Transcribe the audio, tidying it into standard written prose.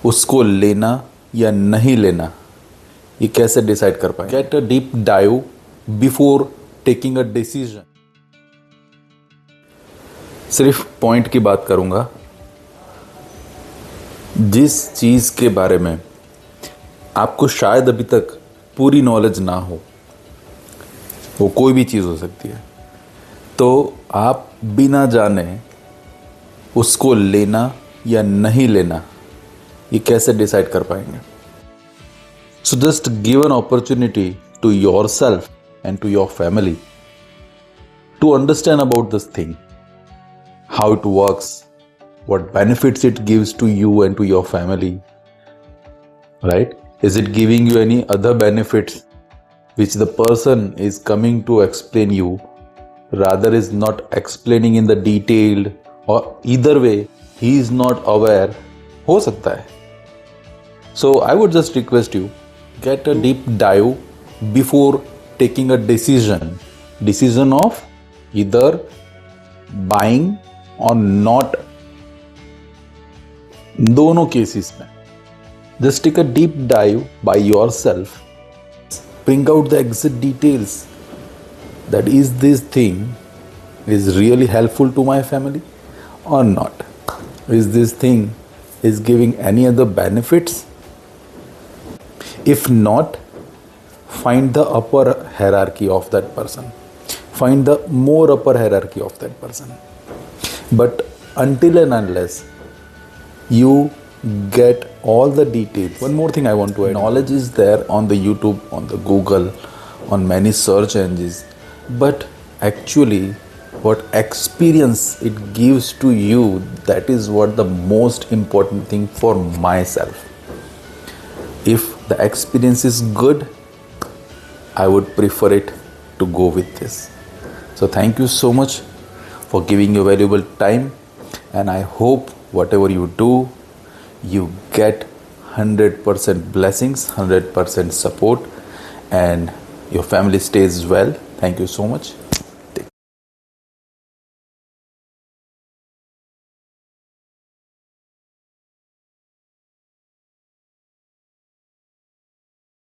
उसको लेना या नहीं लेना, ये कैसे डिसाइड कर पाए? Get a deep dive before taking a decision. सिर्फ पॉइंट की बात करूंगा, जिस चीज के बारे में आपको शायद अभी तक पूरी नॉलेज ना हो, वो कोई भी चीज हो सकती है, तो आप बिना जाने उसको लेना या नहीं लेना, ये कैसे डिसाइड कर पाएंगे? So just give an opportunity to yourself and to your family to understand about this thing, how it works, what benefits it gives to you and to your family, right? Is it giving you any other benefits which the person is coming to explain you, rather is not explaining in the detailed, or either way he is not aware, हो सकता है. So I would just request you, get a deep dive before taking a decision of either buying और not. दोनों cases में just take a deep dive by yourself, bring out the exact details that is this thing is really helpful to my family और not. Is this thing is giving any other benefits? If not, find the upper hierarchy of that person, find the more upper hierarchy of that person. But until and unless you get all the details, one more thing I want to add, knowledge is there on the YouTube, on the Google, on many search engines, but actually what experience it gives to you, that is what the most important thing for myself. If the experience is good, I would prefer it to go with this. So thank you so much for giving your valuable time, and I hope whatever you do, you get 100% blessings, 100% support, and your family stays well. Thank you so much.